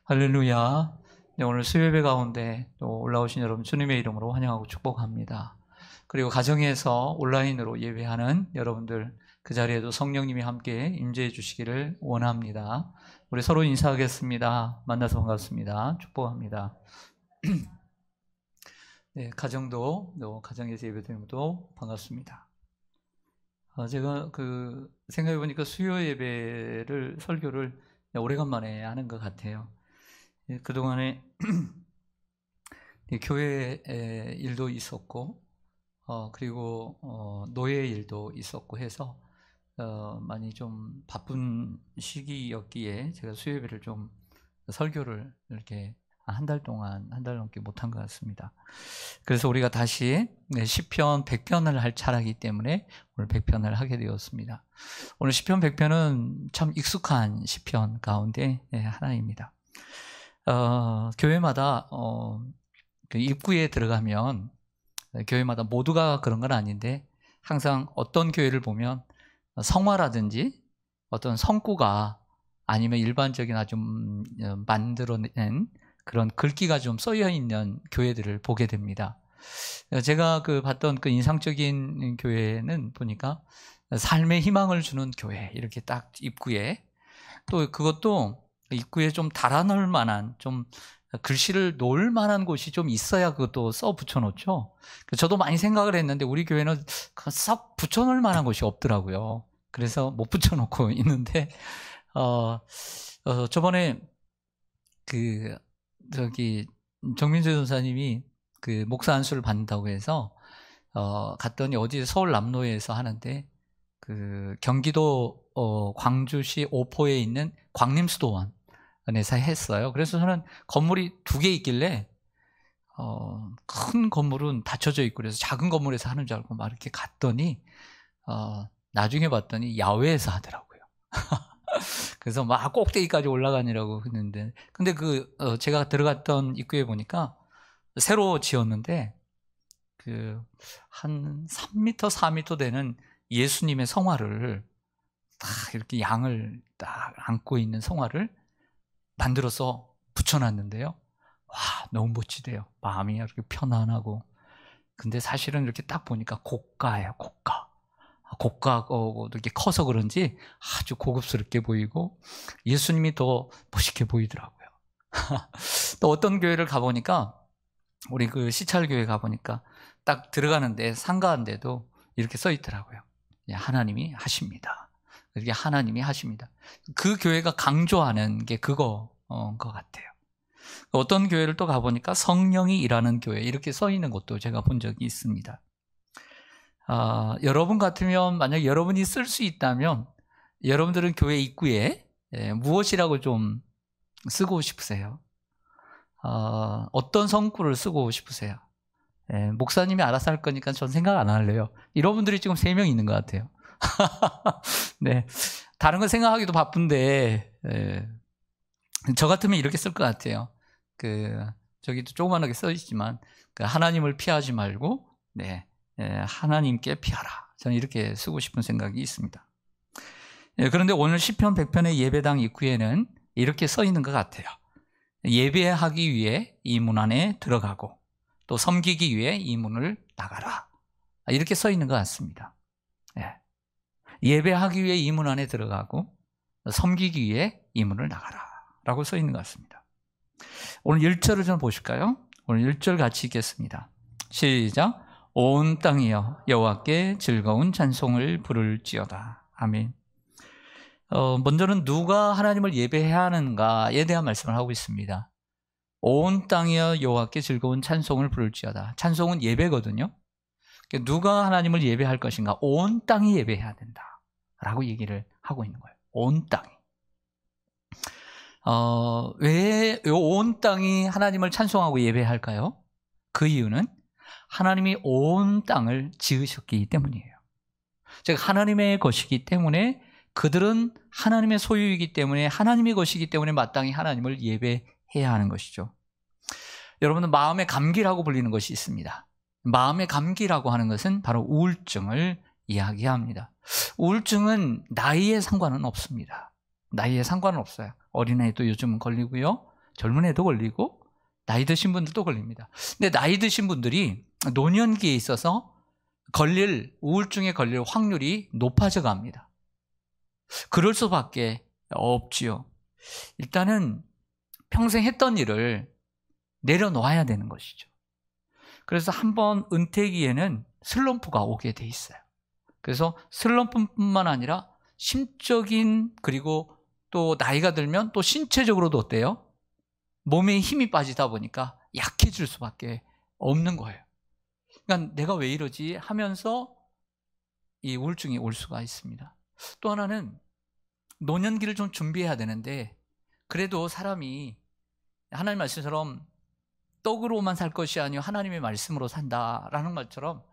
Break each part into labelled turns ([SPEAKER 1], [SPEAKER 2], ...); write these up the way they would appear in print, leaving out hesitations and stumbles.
[SPEAKER 1] 할렐루야. 네, 오늘 수요예배 가운데 또 올라오신 여러분 주님의 이름으로 환영하고 축복합니다. 그리고 가정에서 온라인으로 예배하는 여러분들 그 자리에도 성령님이 함께 임재해 주시기를 원합니다. 우리 서로 인사하겠습니다. 만나서 반갑습니다. 축복합니다. 네, 가정도 가정에서 예배드림도 반갑습니다. 제가 생각해 보니까 수요 예배를 설교를 오래간만에 하는 것 같아요. 그동안에 교회 일도 있었고 그리고 노예 일도 있었고 해서 많이 좀 바쁜 시기였기에 제가 수요예배를 좀 설교를 이렇게 한 달 넘게 못한 것 같습니다. 그래서 우리가 다시 시편 100편을 할 차례이기 때문에 오늘 100편을 하게 되었습니다. 오늘 시편 100편은 참 익숙한 시편 가운데 하나입니다. 교회마다 그 입구에 들어가면 교회마다 모두가 그런 건 아닌데 항상 어떤 교회를 보면 성화라든지 어떤 성구가 아니면 일반적인 아주 만들어낸 그런 글귀가 좀 써여 있는 교회들을 보게 됩니다. 제가 봤던 인상적인 교회는 보니까 삶의 희망을 주는 교회 이렇게 딱 입구에 또 그것도 입구에 좀 달아놓을 만한 좀 글씨를 놓을 만한 곳이 좀 있어야 그것도 써 붙여놓죠. 저도 많이 생각을 했는데 우리 교회는 썩 붙여놓을 만한 곳이 없더라고요. 그래서 못 붙여놓고 있는데 저번에 정민수 전사님이 목사 안수를 받는다고 해서 갔더니 어디 서울 남로에서 하는데 경기도 광주시 오포에 있는 광림수도원 안에서 했어요. 그래서 저는 건물이 2개 있길래 큰 건물은 닫혀져 있고 그래서 작은 건물에서 하는 줄 알고 막 이렇게 갔더니 나중에 봤더니 야외에서 하더라고요. 그래서 막 꼭대기까지 올라가느라고 했는데 근데 제가 들어갔던 입구에 보니까 새로 지었는데 한 3m, 4m 되는 예수님의 성화를 딱 이렇게 양을 딱 안고 있는 성화를 만들어서 붙여놨는데요. 와, 너무 멋지대요. 마음이 이렇게 편안하고. 근데 사실은 이렇게 딱 보니까 고가예요, 고가. 고가고 이렇게 커서 그런지 아주 고급스럽게 보이고 예수님이 더 멋있게 보이더라고요. 또 어떤 교회를 가보니까 우리 시찰교회 가보니까 딱 들어가는데 상가인데도 이렇게 써 있더라고요. 하나님이 하십니다. 이게 하나님이 하십니다. 그 교회가 강조하는 게 그거인 것 같아요. 어떤 교회를 또 가보니까 성령이 일하는 교회 이렇게 써 있는 것도 제가 본 적이 있습니다. 여러분 같으면 만약 여러분이 쓸 수 있다면 여러분들은 교회 입구에 무엇이라고 좀 쓰고 싶으세요? 어떤 성구를 쓰고 싶으세요? 목사님이 알아서 할 거니까 전 생각 안 할래요. 이런 분들이 지금 3명 있는 것 같아요. 네, 다른 거 생각하기도 바쁜데 저 같으면 이렇게 쓸 것 같아요. 저기도 조그만하게 써 있지만 하나님을 피하지 말고 하나님께 피하라. 저는 이렇게 쓰고 싶은 생각이 있습니다. 그런데 오늘 시편 100편의 예배당 입구에는 이렇게 써 있는 것 같아요. 예배하기 위해 이 문 안에 들어가고 또 섬기기 위해 이 문을 나가라. 이렇게 써 있는 것 같습니다. 예배하기 위해 이 문 안에 들어가고 섬기기 위해 이 문을 나가라 라고 써 있는 것 같습니다. 오늘 1절을 좀 보실까요? 오늘 1절 같이 읽겠습니다. 시작. 온 땅이여 여호와께 즐거운 찬송을 부를지어다. 아멘. 먼저는 누가 하나님을 예배해야 하는가에 대한 말씀을 하고 있습니다. 온 땅이여 여호와께 즐거운 찬송을 부를지어다. 찬송은 예배거든요. 누가 하나님을 예배할 것인가? 온 땅이 예배해야 된다 라고 얘기를 하고 있는 거예요. 온 땅이. 왜 온 땅이 하나님을 찬송하고 예배할까요? 그 이유는 하나님이 온 땅을 지으셨기 때문이에요. 즉 하나님의 것이기 때문에 그들은 하나님의 소유이기 때문에 하나님의 것이기 때문에 마땅히 하나님을 예배해야 하는 것이죠. 여러분은 마음의 감기라고 불리는 것이 있습니다. 마음의 감기라고 하는 것은 바로 우울증을 이야기합니다. 우울증은 나이에 상관은 없습니다. 나이에 상관은 없어요. 어린아이도 요즘은 걸리고요. 젊은 애도 걸리고 나이 드신 분들도 걸립니다. 근데 나이 드신 분들이 노년기에 있어서 우울증에 걸릴 확률이 높아져 갑니다. 그럴 수밖에 없지요. 일단은 평생 했던 일을 내려놓아야 되는 것이죠. 그래서 한번 은퇴기에는 슬럼프가 오게 돼 있어요. 그래서 슬럼프뿐만 아니라 심적인, 그리고 또 나이가 들면 또 신체적으로도 어때요? 몸에 힘이 빠지다 보니까 약해질 수밖에 없는 거예요. 그러니까 내가 왜 이러지 하면서 이 우울증이 올 수가 있습니다. 또 하나는 노년기를 좀 준비해야 되는데, 그래도 사람이 하나님 말씀처럼 떡으로만 살 것이 아니요 하나님의 말씀으로 산다라는 말처럼,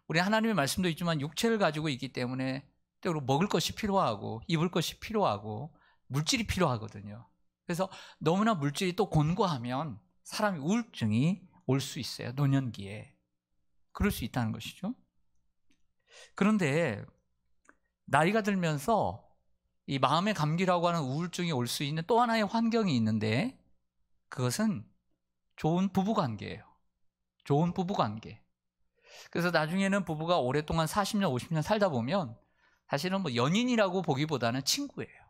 [SPEAKER 1] 우리 하나님의 말씀도 있지만 육체를 가지고 있기 때문에 때로 먹을 것이 필요하고 입을 것이 필요하고 물질이 필요하거든요. 그래서 너무나 물질이 또 곤고하면 사람이 우울증이 올 수 있어요. 노년기에. 그럴 수 있다는 것이죠. 그런데 나이가 들면서 이 마음의 감기라고 하는 우울증이 올 수 있는 또 하나의 환경이 있는데, 그것은 좋은 부부관계예요. 좋은 부부관계. 그래서 나중에는 부부가 오랫동안 40년, 50년 살다 보면 사실은 뭐 연인이라고 보기보다는 친구예요.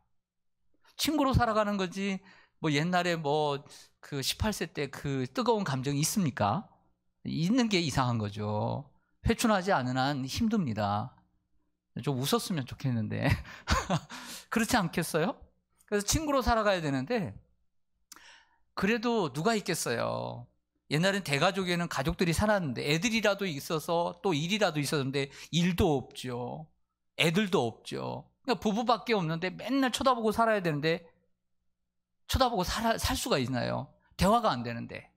[SPEAKER 1] 친구로 살아가는 거지, 뭐 옛날에 뭐 그 18세 때 그 뜨거운 감정이 있습니까? 있는 게 이상한 거죠. 회춘하지 않은 한 힘듭니다. 좀 웃었으면 좋겠는데. 그렇지 않겠어요? 그래서 친구로 살아가야 되는데, 그래도 누가 있겠어요. 옛날엔 대가족에는 가족들이 살았는데 애들이라도 있어서 또 일이라도 있었는데 일도 없죠. 애들도 없죠. 그러니까 부부밖에 없는데 맨날 쳐다보고 살아야 되는데 쳐다보고 살 수가 있나요? 대화가 안 되는데.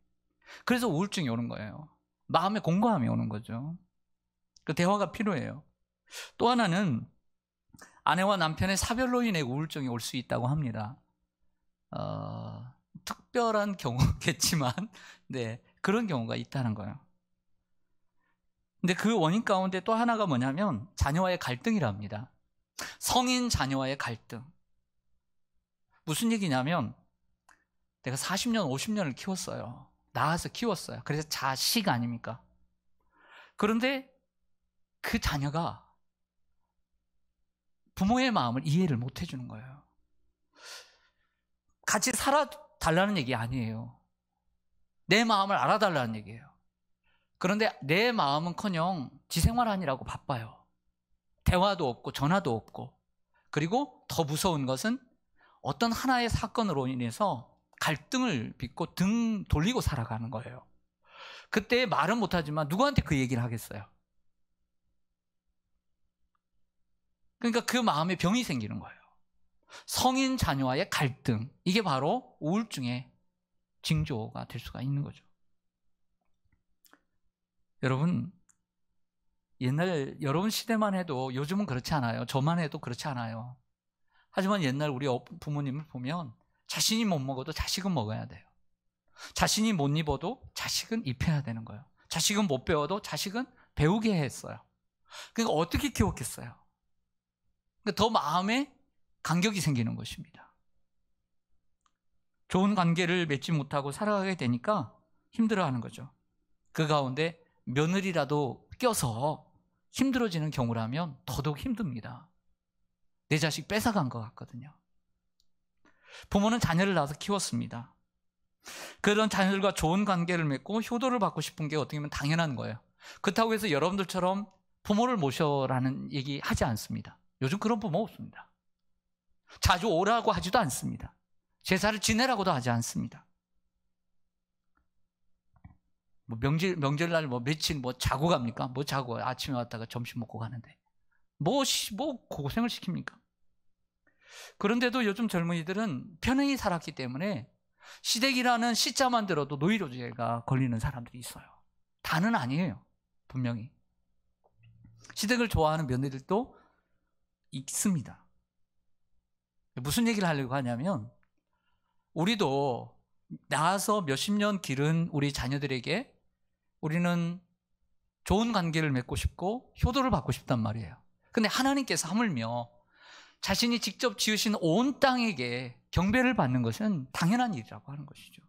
[SPEAKER 1] 그래서 우울증이 오는 거예요. 마음의 공고함이 오는 거죠. 그 대화가 필요해요. 또 하나는 아내와 남편의 사별로 인해 우울증이 올 수 있다고 합니다. 특별한 경우겠지만, 네, 그런 경우가 있다는 거예요. 근데 그 원인 가운데 또 하나가 뭐냐면 자녀와의 갈등이랍니다. 성인 자녀와의 갈등. 무슨 얘기냐면, 내가 40년, 50년을 키웠어요. 낳아서 키웠어요. 그래서 자식 아닙니까? 그런데 그 자녀가 부모의 마음을 이해를 못 해주는 거예요. 같이 살아달라는 얘기 아니에요. 내 마음을 알아달라는 얘기예요. 그런데 내 마음은커녕 지 생활하느라고 바빠요. 대화도 없고 전화도 없고, 그리고 더 무서운 것은 어떤 하나의 사건으로 인해서 갈등을 빚고 등 돌리고 살아가는 거예요. 그때 말은 못하지만 누구한테 그 얘기를 하겠어요? 그러니까 그 마음에 병이 생기는 거예요. 성인 자녀와의 갈등, 이게 바로 우울증의 징조가 될 수가 있는 거죠. 여러분, 옛날 여러분 시대만 해도, 요즘은 그렇지 않아요. 저만 해도 그렇지 않아요. 하지만 옛날 우리 부모님을 보면 자신이 못 먹어도 자식은 먹어야 돼요. 자신이 못 입어도 자식은 입혀야 되는 거예요. 자식은 못 배워도 자식은 배우게 했어요. 그러니까 어떻게 키웠겠어요? 그러니까 더 마음에 간격이 생기는 것입니다. 좋은 관계를 맺지 못하고 살아가게 되니까 힘들어하는 거죠. 그 가운데 며느리라도 껴서 힘들어지는 경우라면 더더욱 힘듭니다. 내 자식 뺏어간 것 같거든요. 부모는 자녀를 낳아서 키웠습니다. 그런 자녀들과 좋은 관계를 맺고 효도를 받고 싶은 게 어떻게 보면 당연한 거예요. 그렇다고 해서 여러분들처럼 부모를 모셔라는 얘기 하지 않습니다. 요즘 그런 부모 없습니다. 자주 오라고 하지도 않습니다. 제사를 지내라고도 하지 않습니다. 뭐 명절날 뭐 며칠 뭐 자고 갑니까? 뭐 자고 아침에 왔다가 점심 먹고 가는데 뭐 고생을 시킵니까? 그런데도 요즘 젊은이들은 편하게 살았기 때문에 시댁이라는 시자만 들어도 노이로제가 걸리는 사람들이 있어요. 다는 아니에요. 분명히 시댁을 좋아하는 며느리들도 있습니다. 무슨 얘기를 하려고 하냐면, 우리도 나와서 몇십 년 기른 우리 자녀들에게 우리는 좋은 관계를 맺고 싶고 효도를 받고 싶단 말이에요. 근데 하나님께서 하물며 자신이 직접 지으신 온 땅에게 경배를 받는 것은 당연한 일이라고 하는 것이죠.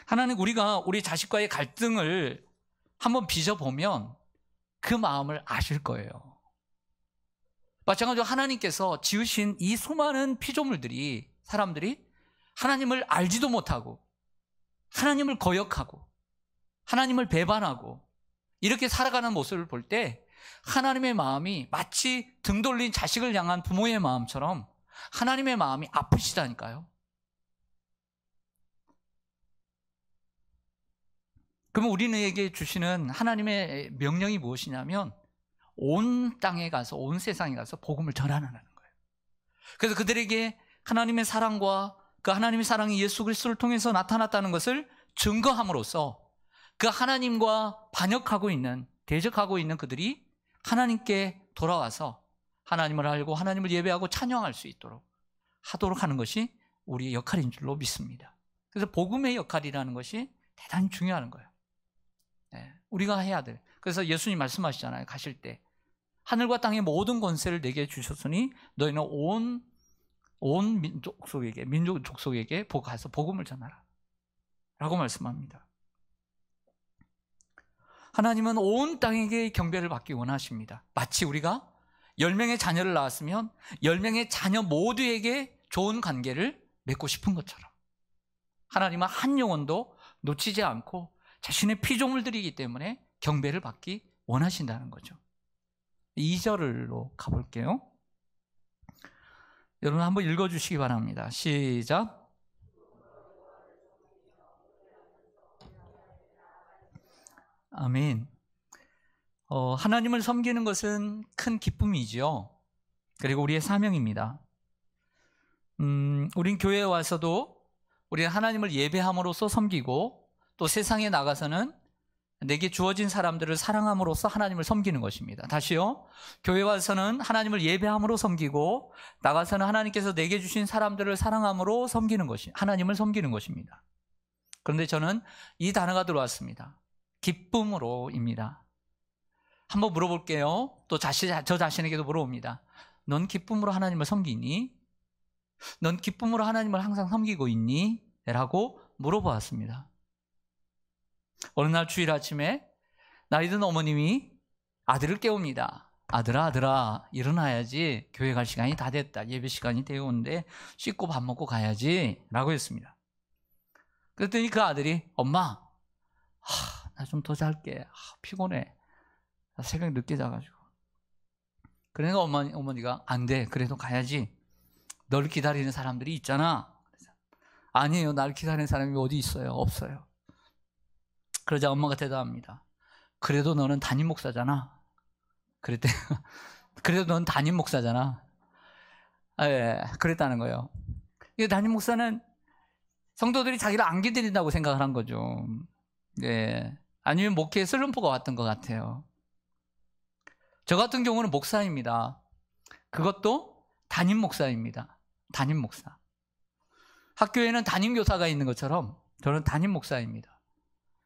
[SPEAKER 1] 하나님, 우리가 우리 자식과의 갈등을 한번 빚어보면 그 마음을 아실 거예요. 마찬가지로 하나님께서 지으신 이 수많은 피조물들이, 사람들이 하나님을 알지도 못하고 하나님을 거역하고 하나님을 배반하고 이렇게 살아가는 모습을 볼 때 하나님의 마음이 마치 등 돌린 자식을 향한 부모의 마음처럼 하나님의 마음이 아프시다니까요. 그러면 우리에게 주시는 하나님의 명령이 무엇이냐면 온 땅에 가서, 온 세상에 가서 복음을 전하라는 거예요. 그래서 그들에게 하나님의 사랑과 그 하나님의 사랑이 예수 그리스도를 통해서 나타났다는 것을 증거함으로써 그 하나님과 반역하고 있는, 대적하고 있는 그들이 하나님께 돌아와서 하나님을 알고 하나님을 예배하고 찬양할 수 있도록 하도록 하는 것이 우리의 역할인 줄로 믿습니다. 그래서 복음의 역할이라는 것이 대단히 중요한 거예요. 네, 우리가 해야 돼. 그래서 예수님 말씀하시잖아요. 가실 때 하늘과 땅의 모든 권세를 내게 주셨으니 너희는 온 민족 족속에게 가서 복음을 전하라 라고 말씀합니다. 하나님은 온 땅에게 경배를 받기 원하십니다. 마치 우리가 10명의 자녀를 낳았으면 10명의 자녀 모두에게 좋은 관계를 맺고 싶은 것처럼 하나님은 한 영혼도 놓치지 않고 자신의 피조물들이기 때문에 경배를 받기 원하신다는 거죠. 2절로 가볼게요. 여러분 한번 읽어주시기 바랍니다. 시작. 아멘. 하나님을 섬기는 것은 큰 기쁨이지요. 그리고 우리의 사명입니다. 우린 교회에 와서도 우리는 하나님을 예배함으로써 섬기고 또 세상에 나가서는 내게 주어진 사람들을 사랑함으로써 하나님을 섬기는 것입니다. 다시요. 교회 와서는 하나님을 예배함으로 섬기고 나가서는 하나님께서 내게 주신 사람들을 사랑함으로 섬기는 것이, 하나님을 섬기는 것입니다. 그런데 저는 이 단어가 들어왔습니다. 기쁨으로입니다. 한번 물어볼게요. 또 저 자신에게도 물어봅니다. 넌 기쁨으로 하나님을 섬기니? 넌 기쁨으로 하나님을 항상 섬기고 있니? 라고 물어보았습니다. 어느 날 주일 아침에 나이든 어머님이 아들을 깨웁니다. 아들아 일어나야지. 교회 갈 시간이 다 됐다. 예배 시간이 되어오는데 씻고 밥 먹고 가야지 라고 했습니다. 그랬더니 그 아들이 엄마 나 좀 더 잘게. 피곤해. 나 새벽 늦게 자가지고. 그러니까 어머니가 안 돼. 그래도 가야지. 널 기다리는 사람들이 있잖아. 아니에요. 날 기다리는 사람이 어디 있어요? 없어요. 그러자 엄마가 대답합니다. 그래도 너는 담임 목사잖아. 그래도 넌 담임 목사잖아. 그랬다는 거예요. 이 담임 목사는 성도들이 자기를 안 기다린다고 생각을 한 거죠. 네. 아니면 목회에 슬럼프가 왔던 것 같아요. 저 같은 경우는 목사입니다. 그것도 담임 목사입니다. 담임 목사. 학교에는 담임 교사가 있는 것처럼 저는 담임 목사입니다.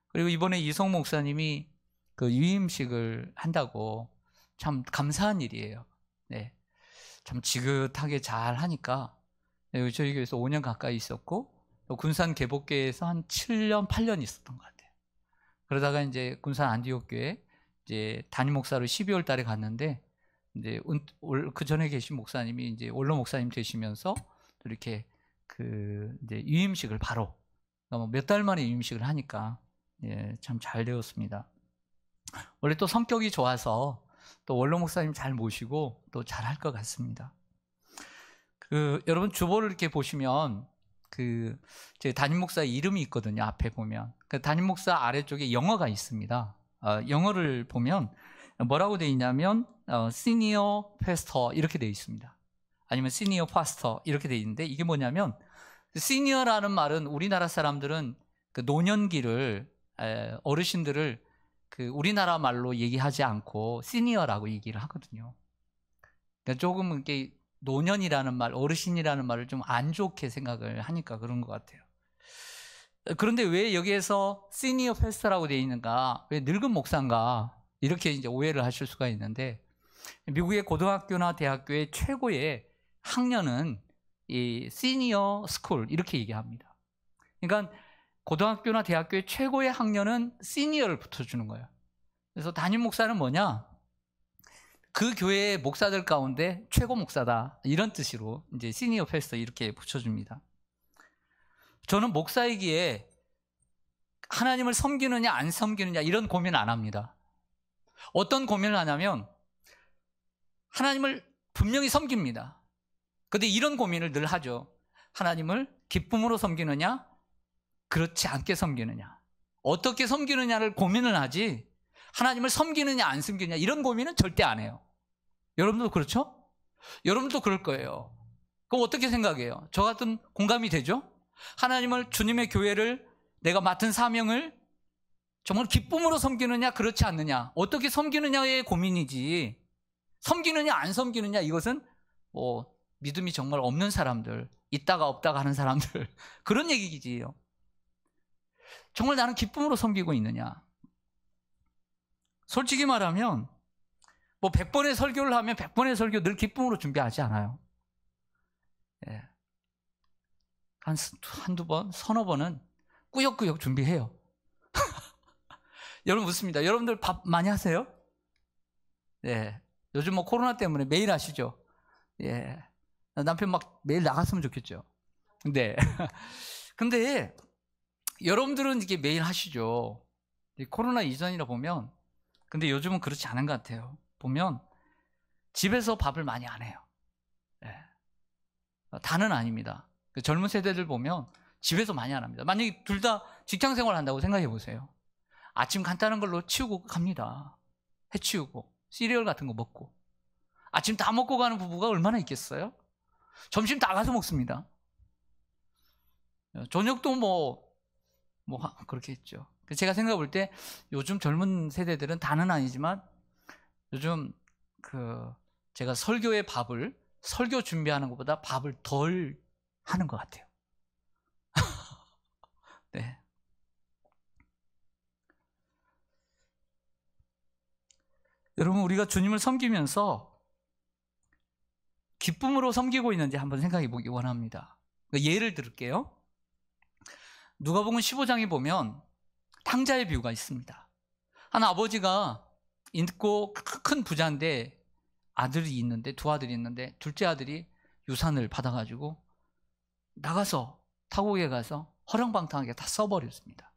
[SPEAKER 1] 그리고 이번에 이성 목사님이 그 유임식을 한다고 참 감사한 일이에요. 네. 참 지긋하게 잘 하니까 저희 교회에서 5년 가까이 있었고 군산 개복교회에서 한 7년, 8년 있었던 것 같아요. 그러다가 이제 군산 안디옥교회 이제 담임 목사로 12월 달에 갔는데 이제 그 전에 계신 목사님이 이제 원로 목사님 되시면서 이렇게 이제 유임식을 바로 몇 달 만에 유임식을 하니까 참 잘 되었습니다. 원래 또 성격이 좋아서 또 원로 목사님 잘 모시고 또 잘할 것 같습니다. 여러분 주보를 이렇게 보시면 제 담임 목사 이름이 있거든요. 앞에 보면 그 담임 목사 아래쪽에 영어가 있습니다. 영어를 보면 뭐라고 되어 있냐면 시니어 패스터 이렇게 되어 있습니다. 아니면 시니어 파스터 이렇게 되어 있는데 이게 뭐냐면 시니어라는 말은 우리나라 사람들은 그 노년기를 어르신들을 우리나라 말로 얘기하지 않고 시니어라고 얘기를 하거든요. 그러니까 조금 이렇게 노년이라는 말, 어르신이라는 말을 좀 안 좋게 생각을 하니까 그런 것 같아요. 그런데 왜 여기에서 시니어 패스터라고 되어 있는가? 왜 늙은 목사인가? 이렇게 이제 오해를 하실 수가 있는데 미국의 고등학교나 대학교의 최고의 학년은 이 시니어 스쿨 이렇게 얘기합니다. 그러니까 고등학교나 대학교의 최고의 학년은 시니어를 붙여주는 거예요. 그래서 담임 목사는 뭐냐? 그 교회의 목사들 가운데 최고 목사다, 이런 뜻으로 이제 시니어 패스터 이렇게 붙여줍니다. 저는 목사이기에 하나님을 섬기느냐 안 섬기느냐 이런 고민 안 합니다. 어떤 고민을 하냐면 하나님을 분명히 섬깁니다. 그런데 이런 고민을 늘 하죠. 하나님을 기쁨으로 섬기느냐 그렇지 않게 섬기느냐, 어떻게 섬기느냐를 고민을 하지 하나님을 섬기느냐 안 섬기느냐 이런 고민은 절대 안 해요. 여러분도 그렇죠? 여러분도 그럴 거예요. 그럼 어떻게 생각해요? 저 같은 공감이 되죠? 하나님을, 주님의 교회를, 내가 맡은 사명을 정말 기쁨으로 섬기느냐 그렇지 않느냐, 어떻게 섬기느냐의 고민이지, 섬기느냐 안 섬기느냐 이것은 뭐 믿음이 정말 없는 사람들, 있다가 없다가 하는 사람들 그런 얘기지요. 정말 나는 기쁨으로 섬기고 있느냐. 솔직히 말하면 뭐 100번의 설교를 하면 100번의 설교 늘 기쁨으로 준비하지 않아요. 예. 한두 번, 서너 번은 꾸역꾸역 준비해요. 여러분 묻습니다. 여러분들 밥 많이 하세요? 예. 요즘 뭐 코로나 때문에 매일 하시죠? 예. 남편 막 매일 나갔으면 좋겠죠. 근데 여러분들은 이게 매일 하시죠. 코로나 이전이라 보면, 근데 요즘은 그렇지 않은 것 같아요. 보면 집에서 밥을 많이 안 해요. 예. 다는 아닙니다. 젊은 세대들 보면 집에서 많이 안 합니다. 만약에 둘 다 직장 생활 한다고 생각해 보세요. 아침 간단한 걸로 치우고 갑니다. 해치우고 시리얼 같은 거 먹고. 아침 다 먹고 가는 부부가 얼마나 있겠어요? 점심 다 가서 먹습니다. 저녁도 뭐 그렇게 했죠. 제가 생각해 볼 때 요즘 젊은 세대들은 다는 아니지만 요즘 제가 설교 준비하는 것보다 밥을 덜 하는 것 같아요. 네. 여러분, 우리가 주님을 섬기면서 기쁨으로 섬기고 있는지 한번 생각해 보기 원합니다. 예를 들을게요. 누가복음 15장에 보면 탕자의 비유가 있습니다. 한 아버지가 있고 큰 부자인데 아들이 있는데, 두 아들이 있는데 둘째 아들이 유산을 받아가지고 나가서 타국에 가서 허랑방탕하게 다 써버렸습니다.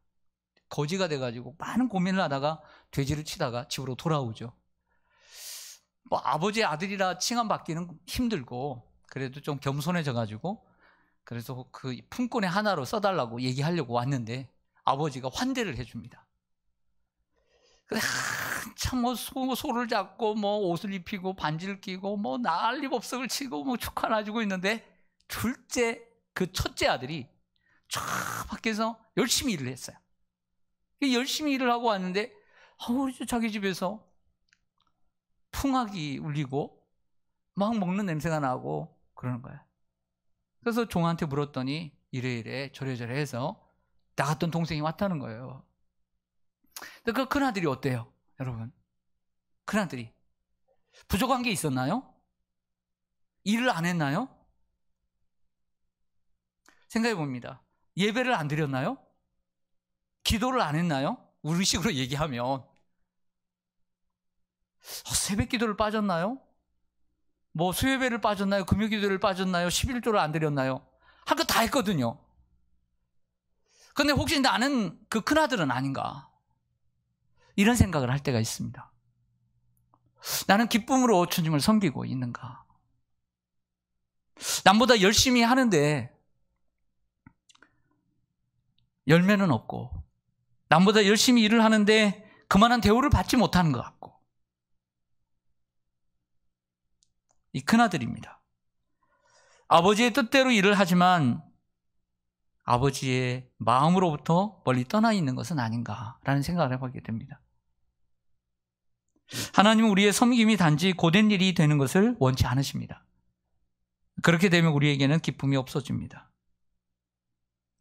[SPEAKER 1] 거지가 돼가지고 많은 고민을 하다가 돼지를 치다가 집으로 돌아오죠. 뭐 아버지의 아들이라 칭함받기는 힘들고 그래도 좀 겸손해져가지고 그래서 그 품꾼의 하나로 써달라고 얘기하려고 왔는데 아버지가 환대를 해줍니다. 근데 한참 뭐 소를 잡고 뭐 옷을 입히고 반지를 끼고 뭐 난리법석을 치고 뭐 축하해주고 있는데 첫째 아들이 쫙 밖에서 열심히 일을 했어요. 열심히 일을 하고 왔는데 자기 집에서 풍악이 울리고 막 먹는 냄새가 나고 그러는 거예요. 그래서 종한테 물었더니 이래이래 저래저래 해서 나갔던 동생이 왔다는 거예요. 그 큰아들이 어때요? 여러분, 큰아들이 부족한 게 있었나요? 일을 안 했나요? 생각해 봅니다. 예배를 안 드렸나요? 기도를 안 했나요? 우리식으로 얘기하면 새벽 기도를 빠졌나요? 뭐 수요예배를 빠졌나요? 금요기도를 빠졌나요? 11조를 안 드렸나요? 할 거 다 했거든요. 근데 혹시 나는 그 큰아들은 아닌가? 이런 생각을 할 때가 있습니다. 나는 기쁨으로 주님을 섬기고 있는가? 남보다 열심히 하는데 열매는 없고, 남보다 열심히 일을 하는데 그만한 대우를 받지 못하는 것 같고. 이 큰아들입니다. 아버지의 뜻대로 일을 하지만 아버지의 마음으로부터 멀리 떠나 있는 것은 아닌가라는 생각을 해보게 됩니다. 하나님은 우리의 섬김이 단지 고된 일이 되는 것을 원치 않으십니다. 그렇게 되면 우리에게는 기쁨이 없어집니다.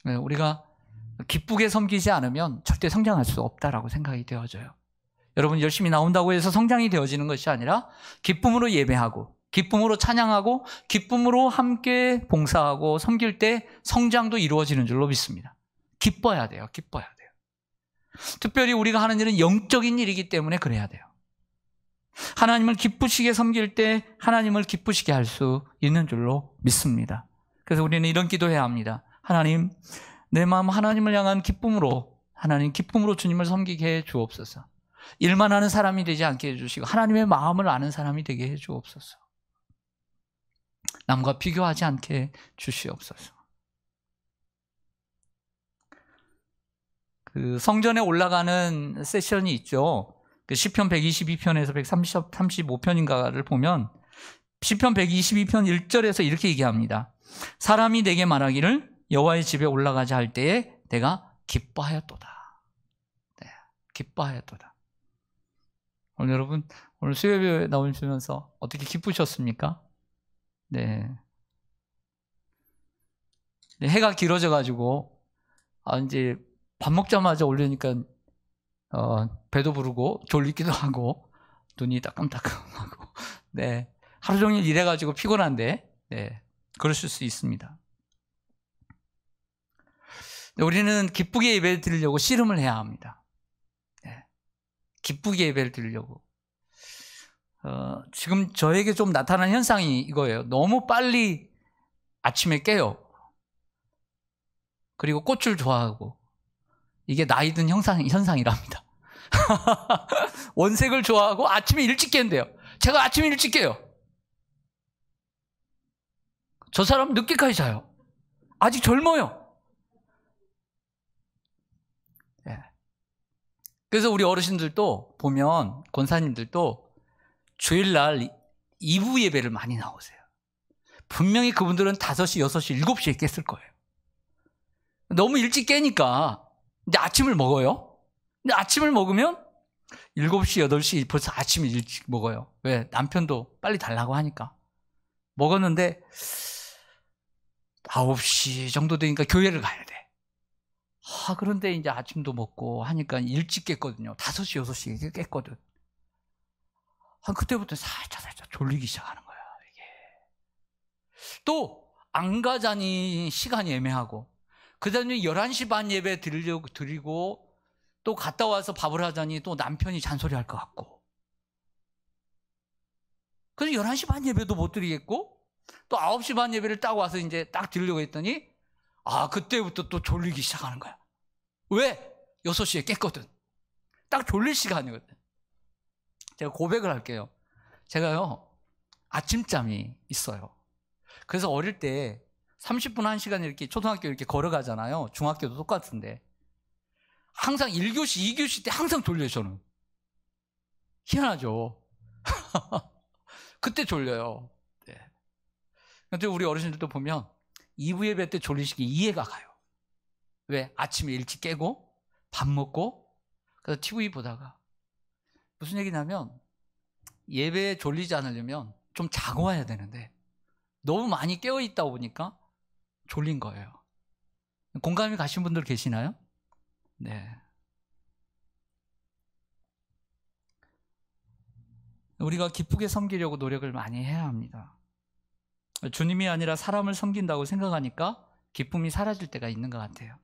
[SPEAKER 1] 우리가 기쁘게 섬기지 않으면 절대 성장할 수 없다라고 생각이 되어져요. 여러분, 열심히 나온다고 해서 성장이 되어지는 것이 아니라 기쁨으로 예배하고 기쁨으로 찬양하고 기쁨으로 함께 봉사하고 섬길 때 성장도 이루어지는 줄로 믿습니다. 기뻐야 돼요. 기뻐야 돼요. 특별히 우리가 하는 일은 영적인 일이기 때문에 그래야 돼요. 하나님을 기쁘시게 섬길 때 하나님을 기쁘시게 할 수 있는 줄로 믿습니다. 그래서 우리는 이런 기도해야 합니다. 하나님, 내 마음 하나님을 향한 기쁨으로, 하나님 기쁨으로 주님을 섬기게 해 주옵소서. 일만 하는 사람이 되지 않게 해주시고 하나님의 마음을 아는 사람이 되게 해 주옵소서. 남과 비교하지 않게 해 주시옵소서. 그 성전에 올라가는 세션이 있죠. 그 시편 122편에서 135편인가를 보면 시편 122편 1절에서 이렇게 얘기합니다. 사람이 내게 말하기를 여호와의 집에 올라가자 할 때에 내가 기뻐하였도다. 네, 기뻐하였도다. 오늘 여러분, 오늘 수요일에 나오시면서 어떻게 기쁘셨습니까? 네. 해가 길어져가지고, 이제 밥 먹자마자 올리니까, 배도 부르고, 졸리기도 하고, 눈이 따끔따끔하고, 네. 하루 종일 일해가지고 피곤한데, 네. 그러실 수 있습니다. 우리는 기쁘게 예배를 드리려고 씨름을 해야 합니다. 네. 기쁘게 예배를 드리려고. 지금 저에게 좀 나타난 현상이 이거예요. 너무 빨리 아침에 깨요. 그리고 꽃을 좋아하고. 이게 나이 든 현상이랍니다. 원색을 좋아하고 아침에 일찍 깬대요. 제가 아침에 일찍 깨요. 저 사람 늦게까지 자요. 아직 젊어요. 네. 그래서 우리 어르신들도 보면, 권사님들도 주일날 2부 예배를 많이 나오세요. 분명히 그분들은 5시, 6시, 7시에 깼을 거예요. 너무 일찍 깨니까 이제 아침을 먹어요. 근데 아침을 먹으면 7시, 8시 벌써 아침을 일찍 먹어요. 왜? 남편도 빨리 달라고 하니까. 먹었는데 9시 정도 되니까 교회를 가야 돼. 그런데 이제 아침도 먹고 하니까 일찍 깼거든요. 5시, 6시에 깼거든. 그때부터 살짝 졸리기 시작하는 거야, 이게. 또, 안 가자니 시간이 애매하고, 그 다음에 11시 반 예배 드리고, 또 갔다 와서 밥을 하자니 또 남편이 잔소리 할 것 같고. 그래서 11시 반 예배도 못 드리겠고, 또 9시 반 예배를 딱 와서 이제 딱 드리려고 했더니, 그때부터 또 졸리기 시작하는 거야. 왜? 6시에 깼거든. 딱 졸릴 시간이거든. 제가 고백을 할게요. 제가요, 아침잠이 있어요. 그래서 어릴 때 30분, 1시간 이렇게 초등학교 이렇게 걸어가잖아요. 중학교도 똑같은데. 항상 1교시, 2교시 때 항상 졸려요, 저는. 희한하죠? 그때 졸려요. 네. 근데 우리 어르신들도 보면 2부 예배 때 졸리시기 이해가 가요. 왜? 아침에 일찍 깨고 밥 먹고 그래서 TV 보다가 무슨 얘기냐면 예배에 졸리지 않으려면 좀 자고 와야 되는데 너무 많이 깨어있다 보니까 졸린 거예요. 공감이 가신 분들 계시나요? 네. 우리가 기쁘게 섬기려고 노력을 많이 해야 합니다. 주님이 아니라 사람을 섬긴다고 생각하니까 기쁨이 사라질 때가 있는 것 같아요.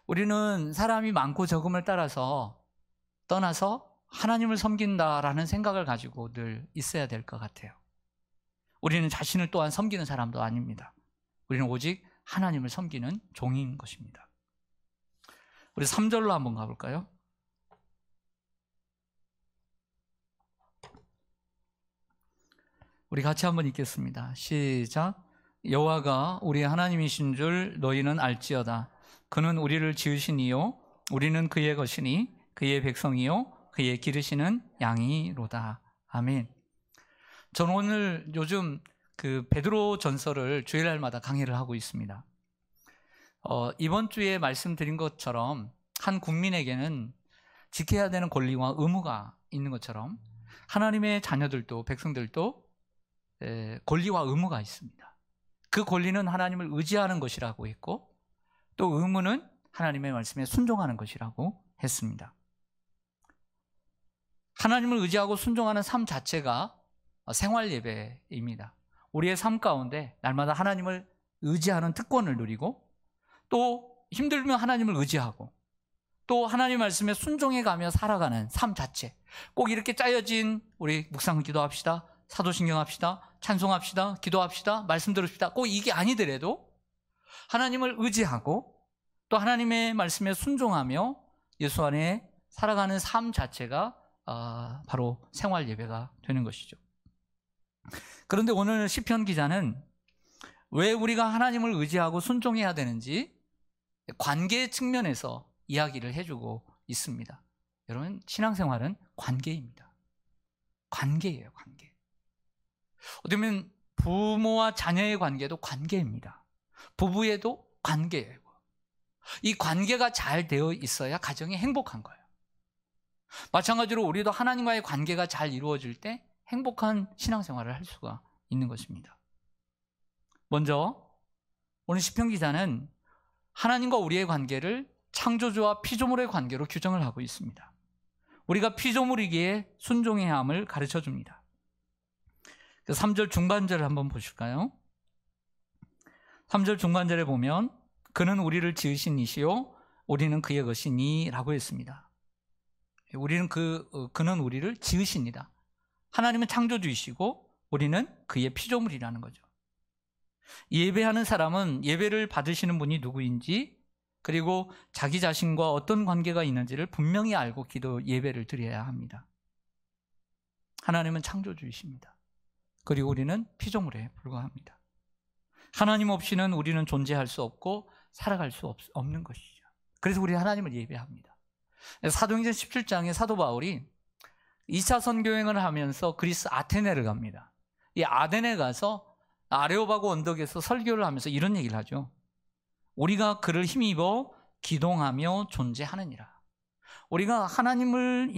[SPEAKER 1] 우리는 사람이 많고 적음을 떠나서 하나님을 섬긴다라는 생각을 가지고 늘 있어야 될 것 같아요. 우리는 자신을 또한 섬기는 사람도 아닙니다. 우리는 오직 하나님을 섬기는 종인 것입니다. 우리 3절로 한번 가볼까요? 우리 같이 한번 읽겠습니다. 시작. 여호와가 우리 하나님이신 줄 너희는 알지어다. 그는 우리를 지으신 이요 우리는 그의 것이니 그의 백성이요 그의 기르시는 양이로다. 아멘. 저는 오늘 요즘 그 베드로 전서를 주일날마다 강의를 하고 있습니다. 이번 주에 말씀드린 것처럼 한 국민에게는 지켜야 되는 권리와 의무가 있는 것처럼 하나님의 자녀들도 백성들도 권리와 의무가 있습니다. 그 권리는 하나님을 의지하는 것이라고 했고 또 의무는 하나님의 말씀에 순종하는 것이라고 했습니다. 하나님을 의지하고 순종하는 삶 자체가 생활 예배입니다. 우리의 삶 가운데 날마다 하나님을 의지하는 특권을 누리고 또 힘들면 하나님을 의지하고 또 하나님 말씀에 순종해 가며 살아가는 삶 자체, 꼭 이렇게 짜여진 우리 묵상 기도합시다, 사도신경 합시다, 찬송합시다, 기도합시다, 말씀 들읍시다, 꼭 이게 아니더라도 하나님을 의지하고 또 하나님의 말씀에 순종하며 예수 안에 살아가는 삶 자체가 바로 생활 예배가 되는 것이죠. 그런데 오늘 시편 기자는 왜 우리가 하나님을 의지하고 순종해야 되는지 관계 측면에서 이야기를 해주고 있습니다. 여러분, 신앙생활은 관계입니다. 관계예요, 관계. 어떻게 보면 부모와 자녀의 관계도 관계입니다. 부부에도 관계예요. 이 관계가 잘 되어 있어야 가정이 행복한 거예요. 마찬가지로 우리도 하나님과의 관계가 잘 이루어질 때 행복한 신앙생활을 할 수가 있는 것입니다. 먼저 오늘 시편 기자는 하나님과 우리의 관계를 창조주와 피조물의 관계로 규정을 하고 있습니다. 우리가 피조물이기에 순종해야 함을 가르쳐 줍니다. 3절 중반절을 한번 보실까요? 3절 중반절에 보면 그는 우리를 지으신 이시요 우리는 그의 것이니 라고 했습니다. 그는 우리를 지으십니다. 하나님은 창조주이시고 우리는 그의 피조물이라는 거죠. 예배하는 사람은 예배를 받으시는 분이 누구인지 그리고 자기 자신과 어떤 관계가 있는지를 분명히 알고 예배를 드려야 합니다. 하나님은 창조주이십니다. 그리고 우리는 피조물에 불과합니다. 하나님 없이는 우리는 존재할 수 없고 살아갈 수 없는 것이죠. 그래서 우리 하나님을 예배합니다. 사도행전 17장에 사도 바울이 2차 선교행을 하면서 그리스 아테네를 갑니다. 이 아테네 가서 아레오바고 언덕에서 설교를 하면서 이런 얘기를 하죠. 우리가 그를 힘입어 기동하며 존재하느니라. 우리가 하나님으로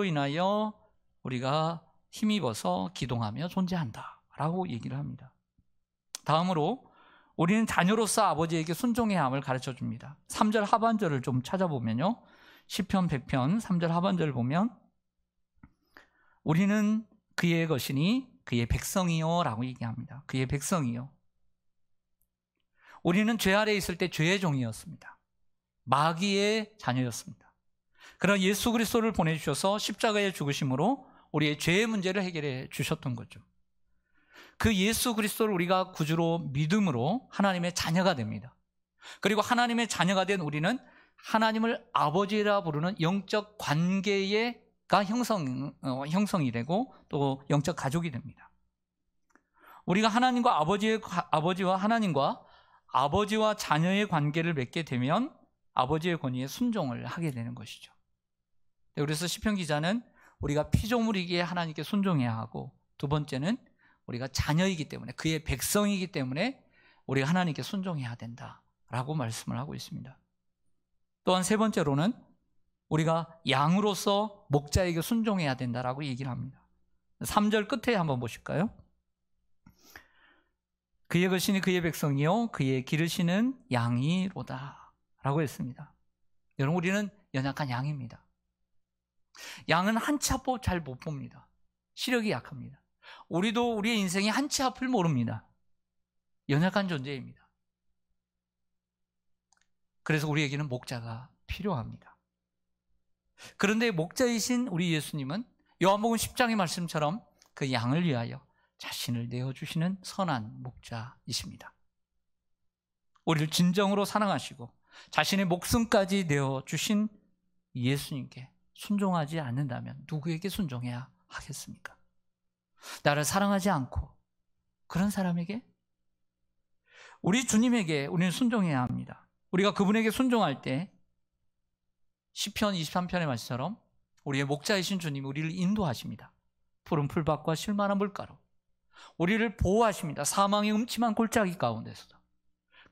[SPEAKER 1] 인하여 우리가 힘입어서 기동하며 존재한다 라고 얘기를 합니다. 다음으로 우리는 자녀로서 아버지에게 순종해야 함을 가르쳐 줍니다. 3절 하반절을 좀 찾아보면요, 시편 100편 3절 하반절을 보면 우리는 그의 것이니 그의 백성이요 라고 얘기합니다. 그의 백성이요. 우리는 죄 아래에 있을 때 죄의 종이었습니다. 마귀의 자녀였습니다. 그러나 예수 그리스도를 보내주셔서 십자가의 죽으심으로 우리의 죄의 문제를 해결해 주셨던 거죠. 그 예수 그리스도를 우리가 구주로 믿음으로 하나님의 자녀가 됩니다. 그리고 하나님의 자녀가 된 우리는 하나님을 아버지라 부르는 영적 관계가 형성이 되고 또 영적 가족이 됩니다. 우리가 하나님과 아버지와 하나님과 아버지와 자녀의 관계를 맺게 되면 아버지의 권위에 순종을 하게 되는 것이죠. 그래서 시편 기자는 우리가 피조물이기에 하나님께 순종해야 하고, 두 번째는 우리가 자녀이기 때문에, 그의 백성이기 때문에 우리가 하나님께 순종해야 된다라고 말씀을 하고 있습니다. 또한 세 번째로는 우리가 양으로서 목자에게 순종해야 된다라고 얘기를 합니다. 3절 끝에 한번 보실까요? 그의 것이니 그의 백성이요 그의 기르시는 양이로다 라고 했습니다. 여러분, 우리는 연약한 양입니다. 양은 한 치 앞을 잘 못 봅니다. 시력이 약합니다. 우리도 우리의 인생이 한 치 앞을 모릅니다. 연약한 존재입니다. 그래서 우리에게는 목자가 필요합니다. 그런데 목자이신 우리 예수님은 요한복음 10장의 말씀처럼 그 양을 위하여 자신을 내어주시는 선한 목자이십니다. 우리를 진정으로 사랑하시고 자신의 목숨까지 내어주신 예수님께 순종하지 않는다면 누구에게 순종해야 하겠습니까? 나를 사랑하지 않고 그런 사람에게, 우리 주님에게 우리는 순종해야 합니다. 우리가 그분에게 순종할 때 시편 23편의 말씀처럼 우리의 목자이신 주님이 우리를 인도하십니다. 푸른 풀밭과 쉴만한 물가로 우리를 보호하십니다. 사망의 음침한 골짜기 가운데서도.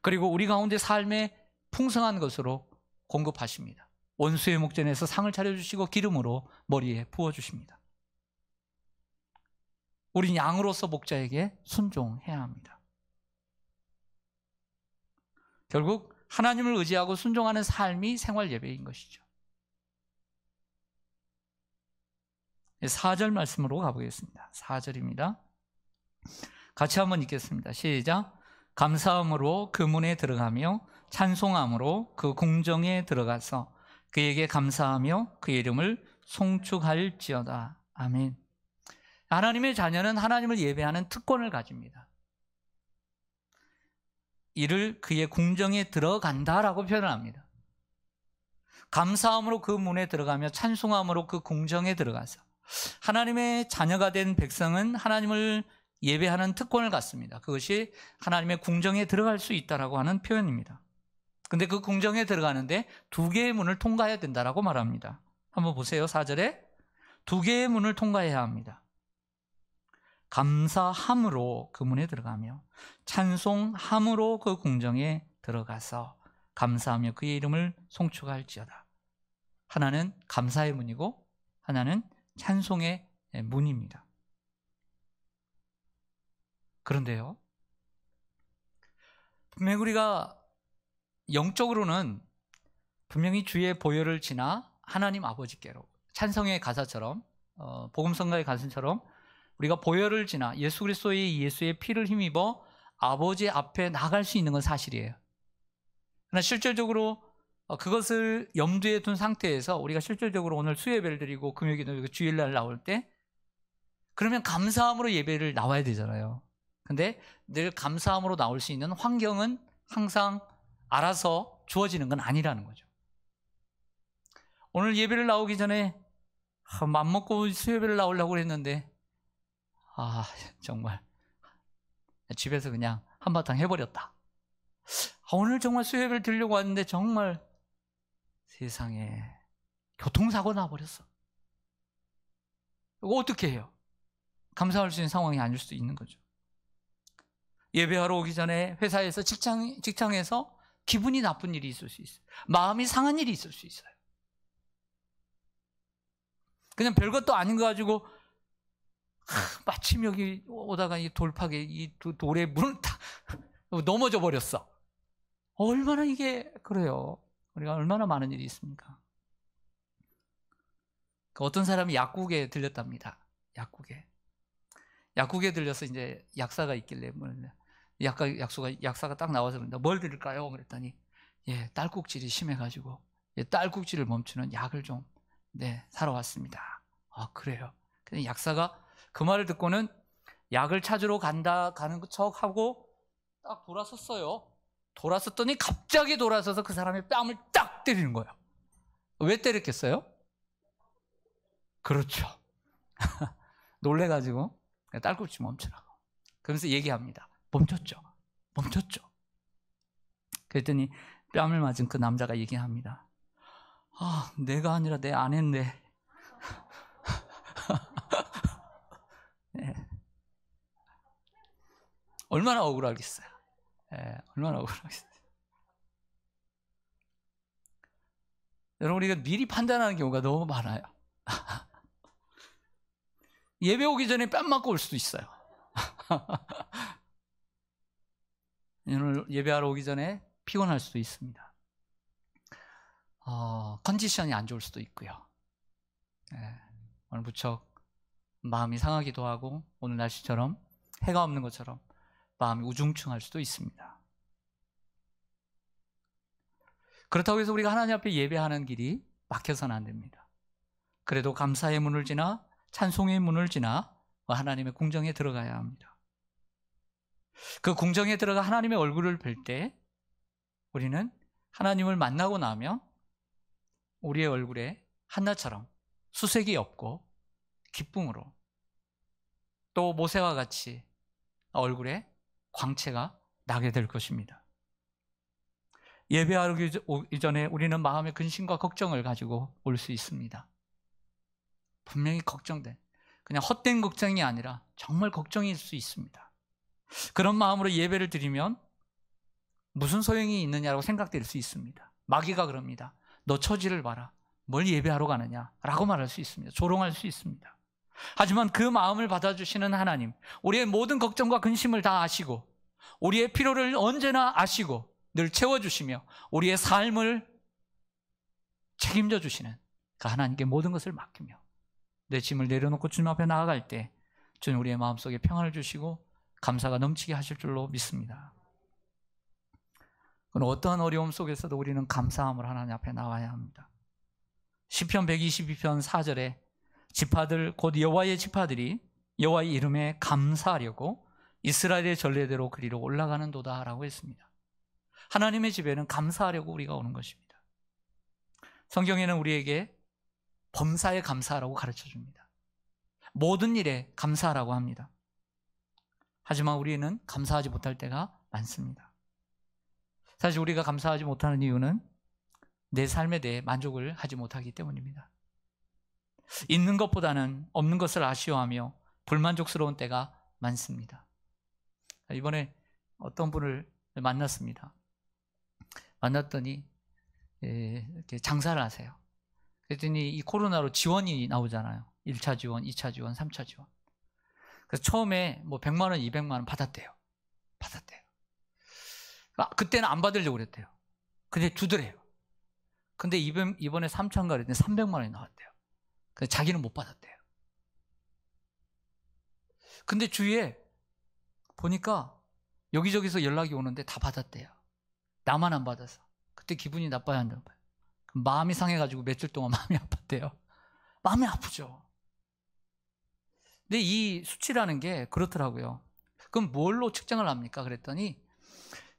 [SPEAKER 1] 그리고 우리 가운데 삶의 풍성한 것으로 공급하십니다. 원수의 목전에서 상을 차려주시고 기름으로 머리에 부어주십니다. 우린 양으로서 목자에게 순종해야 합니다. 결국 하나님을 의지하고 순종하는 삶이 생활 예배인 것이죠. 4절 말씀으로 가보겠습니다. 4절입니다. 같이 한번 읽겠습니다. 시작. 감사함으로 그 문에 들어가며 찬송함으로 그 궁정에 들어가서 그에게 감사하며 그의 이름을 송축할지어다. 아멘. 하나님의 자녀는 하나님을 예배하는 특권을 가집니다. 이를 그의 궁정에 들어간다라고 표현을 합니다. 감사함으로 그 문에 들어가며 찬송함으로 그 궁정에 들어가서 하나님의 자녀가 된 백성은 하나님을 예배하는 특권을 갖습니다. 그것이 하나님의 궁정에 들어갈 수 있다라고 하는 표현입니다. 근데 그 궁정에 들어가는데 두 개의 문을 통과해야 된다라고 말합니다. 한번 보세요. 4절에 두 개의 문을 통과해야 합니다. 감사함으로 그 문에 들어가며 찬송함으로 그 궁정에 들어가서 감사하며 그의 이름을 송축할지어다. 하나는 감사의 문이고 하나는 찬송의 문입니다. 그런데요, 분명히 우리가 영적으로는 분명히 주의 보혈을 지나 하나님 아버지께로, 찬송의 가사처럼, 복음성가의 가사처럼 우리가 보혈을 지나 예수 그리스도의 예수의 피를 힘입어 아버지 앞에 나갈 수 있는 건 사실이에요. 그러나 실질적으로 그것을 염두에 둔 상태에서 우리가 실질적으로 오늘 수예배를 드리고 금요일기도 주일날 나올 때 그러면 감사함으로 예배를 나와야 되잖아요. 근데 늘 감사함으로 나올 수 있는 환경은 항상 알아서 주어지는 건 아니라는 거죠. 오늘 예배를 나오기 전에 맘먹고 수예배를 나오려고 했는데 정말 집에서 그냥 한바탕 해버렸다. 오늘 정말 수예배를 드리려고 왔는데 정말 세상에 교통사고 나버렸어. 이거 어떻게 해요? 감사할 수 있는 상황이 아닐 수도 있는 거죠. 예배하러 오기 전에 회사에서 직장에서 기분이 나쁜 일이 있을 수 있어요. 마음이 상한 일이 있을 수 있어요. 그냥 별것도 아닌 거 가지고 마침 여기 오다가 이 돌팍에 이 돌에 문을 탁 넘어져 버렸어. 얼마나 이게 그래요. 우리가 얼마나 많은 일이 있습니까? 어떤 사람이 약국에 들렸답니다. 약국에 들려서 이제 약사가 있길래 약사가 딱 나와서 그런다. 뭘 드릴까요? 그랬더니 딸꾹질이 심해가지고 딸꾹질을 멈추는 약을 좀 사러 왔습니다. 그래요. 근데 약사가 그 말을 듣고는 약을 찾으러 가는 척하고 딱 돌아섰어요. 돌아섰더니 갑자기 돌아서서 그 사람의 뺨을 딱 때리는 거예요. 왜 때렸겠어요? 그렇죠. 놀래가지고 딸꾹질 멈추라고. 그러면서 얘기합니다. 멈췄죠. 그랬더니 뺨을 맞은 그 남자가 얘기합니다. 내가 아니라 내 아내인데. 얼마나 억울하겠어요. 얼마나 억울하겠어요. 여러분, 우리가 미리 판단하는 경우가 너무 많아요. 예배 오기 전에 뺨 맞고 올 수도 있어요. 오늘 예배하러 오기 전에 피곤할 수도 있습니다. 컨디션이 안 좋을 수도 있고요. 오늘 무척 마음이 상하기도 하고 오늘 날씨처럼 해가 없는 것처럼 마음이 우중충할 수도 있습니다. 그렇다고 해서 우리가 하나님 앞에 예배하는 길이 막혀서는 안 됩니다. 그래도 감사의 문을 지나 찬송의 문을 지나 하나님의 궁정에 들어가야 합니다. 그 궁정에 들어가 하나님의 얼굴을 뵐 때 우리는 하나님을 만나고 나면 우리의 얼굴에 한나처럼 수색이 없고 기쁨으로, 또 모세와 같이 얼굴에 광채가 나게 될 것입니다. 예배하기 이전에 우리는 마음의 근심과 걱정을 가지고 올 수 있습니다. 분명히 그냥 헛된 걱정이 아니라 정말 걱정일 수 있습니다. 그런 마음으로 예배를 드리면 무슨 소용이 있느냐라고 생각될 수 있습니다. 마귀가 그럽니다. 너 처지를 봐라. 뭘 예배하러 가느냐 라고 말할 수 있습니다. 조롱할 수 있습니다. 하지만 그 마음을 받아주시는 하나님, 우리의 모든 걱정과 근심을 다 아시고 우리의 필요를 언제나 아시고 늘 채워주시며 우리의 삶을 책임져 주시는 그 하나님께 모든 것을 맡기며 내 짐을 내려놓고 주님 앞에 나아갈 때 주님 우리의 마음속에 평안을 주시고 감사가 넘치게 하실 줄로 믿습니다. 그건 어떠한 어려움 속에서도 우리는 감사함을 하나님 앞에 나와야 합니다. 시편 122편 4절에 지파들 곧 여호와의 지파들이 여호와의 이름에 감사하려고 이스라엘의 전례대로 그리로 올라가는도다 라고 했습니다. 하나님의 집에는 감사하려고 우리가 오는 것입니다. 성경에는 우리에게 범사에 감사하라고 가르쳐줍니다. 모든 일에 감사하라고 합니다. 하지만 우리는 감사하지 못할 때가 많습니다. 사실 우리가 감사하지 못하는 이유는 내 삶에 대해 만족을 하지 못하기 때문입니다. 있는 것보다는 없는 것을 아쉬워하며 불만족스러운 때가 많습니다. 이번에 어떤 분을 만났습니다. 만났더니 이렇게 장사를 하세요. 그랬더니 이 코로나로 지원이 나오잖아요. 1차 지원, 2차 지원, 3차 지원. 그래서 처음에 뭐 100만 원, 200만 원 받았대요. 그때는 안 받으려고 그랬대요. 근데 주더래요. 근데 이번에 3차인가 그랬더니 300만 원이 나왔대요. 근데 자기는 못 받았대요. 근데 주위에 보니까 여기저기서 연락이 오는데 다 받았대요. 나만 안 받아서. 그때 기분이 나빠야 한다고 봐요. 마음이 상해가지고 며칠 동안 마음이 아팠대요. 마음이 아프죠. 근데 이 수치라는 게 그렇더라고요. 그럼 뭘로 측정을 합니까? 그랬더니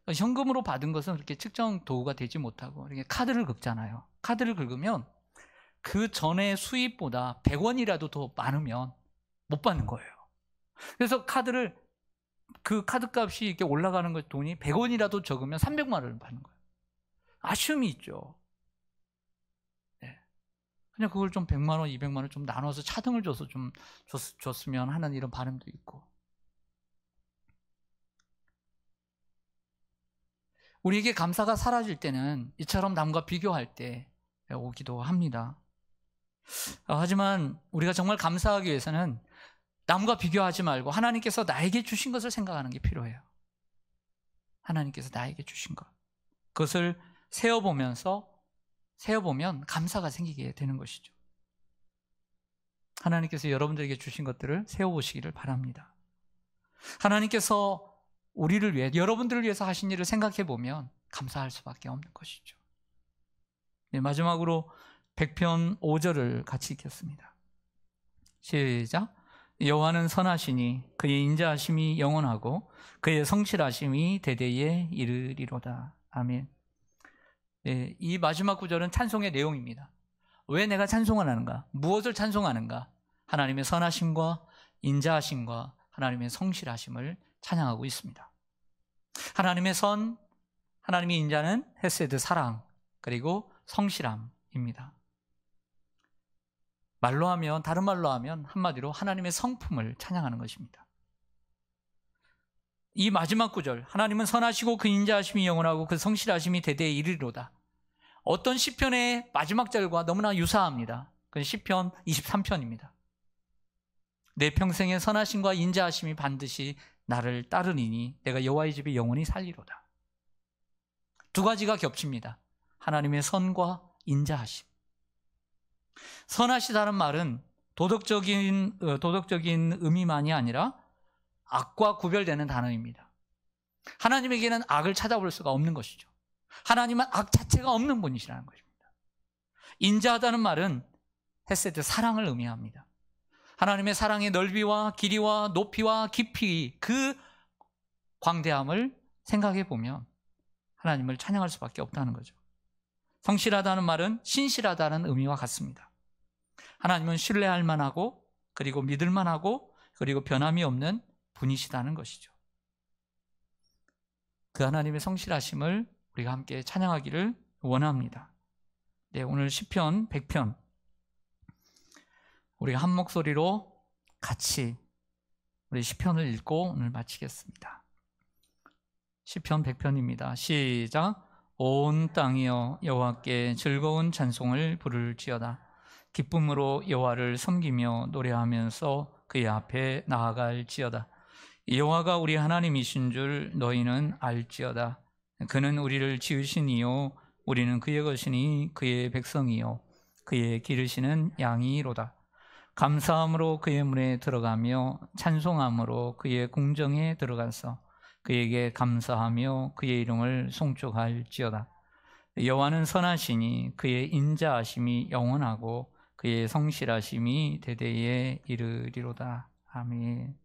[SPEAKER 1] 현금으로 받은 것은 그렇게 측정 도구가 되지 못하고 이렇게 카드를 긁잖아요. 카드를 긁으면 그 전에 수입보다 100원이라도 더 많으면 못 받는 거예요. 그래서 그 카드값이 이렇게 올라가는 것 돈이 100원이라도 적으면 300만 원을 받는 거예요. 아쉬움이 있죠. 네. 그냥 그걸 좀 100만 원, 200만 원 좀 나눠서 차등을 줘서 좀 줬으면 하는 이런 바람도 있고. 우리에게 감사가 사라질 때는 이처럼 남과 비교할 때 오기도 합니다. 하지만 우리가 정말 감사하기 위해서는 남과 비교하지 말고 하나님께서 나에게 주신 것을 생각하는 게 필요해요. 하나님께서 나에게 주신 것. 그것을 세어보면 감사가 생기게 되는 것이죠. 하나님께서 여러분들에게 주신 것들을 세어보시기를 바랍니다. 하나님께서 우리를 위해, 여러분들을 위해서 하신 일을 생각해 보면 감사할 수밖에 없는 것이죠. 네, 마지막으로 100편 5절을 같이 읽겠습니다. 시작. 여호와는 선하시니 그의 인자하심이 영원하고 그의 성실하심이 대대에 이르리로다. 아멘. 네, 이 마지막 구절은 찬송의 내용입니다. 왜 내가 찬송을 하는가? 무엇을 찬송하는가? 하나님의 선하심과 인자하심과 하나님의 성실하심을 찬양하고 있습니다. 하나님의 선, 하나님의 인자는 헤세드 사랑, 그리고 성실함입니다. 다른 말로 하면 한마디로 하나님의 성품을 찬양하는 것입니다. 이 마지막 구절, 하나님은 선하시고 그 인자하심이 영원하고 그 성실하심이 대대에 이르리로다. 어떤 시편의 마지막 절과 너무나 유사합니다. 그건 시편 23편입니다. 내 평생의 선하심과 인자하심이 반드시 나를 따르니니 내가 여호와의 집에 영원히 살리로다. 두 가지가 겹칩니다. 하나님의 선과 인자하심. 선하시다는 말은 도덕적인 의미만이 아니라 악과 구별되는 단어입니다. 하나님에게는 악을 찾아볼 수가 없는 것이죠. 하나님은 악 자체가 없는 분이시라는 것입니다. 인자하다는 말은 헤세드 사랑을 의미합니다. 하나님의 사랑의 넓이와 길이와 높이와 깊이, 그 광대함을 생각해 보면 하나님을 찬양할 수밖에 없다는 거죠. 성실하다는 말은 신실하다는 의미와 같습니다. 하나님은 신뢰할 만하고 그리고 믿을 만하고 그리고 변함이 없는 분이시다는 것이죠. 그 하나님의 성실하심을 우리가 함께 찬양하기를 원합니다. 네, 오늘 시편 100편 우리가 한 목소리로 같이 우리 시편을 읽고 오늘 마치겠습니다. 시편 100편입니다. 시작. 온 땅이여 여호와께 즐거운 찬송을 부를지어다. 기쁨으로 여호와를 섬기며 노래하면서 그의 앞에 나아갈지어다. 여호와가 우리 하나님이신 줄 너희는 알지어다. 그는 우리를 지으신 이요 우리는 그의 것이니 그의 백성이요 그의 기르시는 양이로다. 감사함으로 그의 문에 들어가며 찬송함으로 그의 궁정에 들어가서 그에게 감사하며 그의 이름을 송축할지어다. 여호와는 선하시니 그의 인자하심이 영원하고 그의 성실하심이 대대에 이르리로다. 아멘.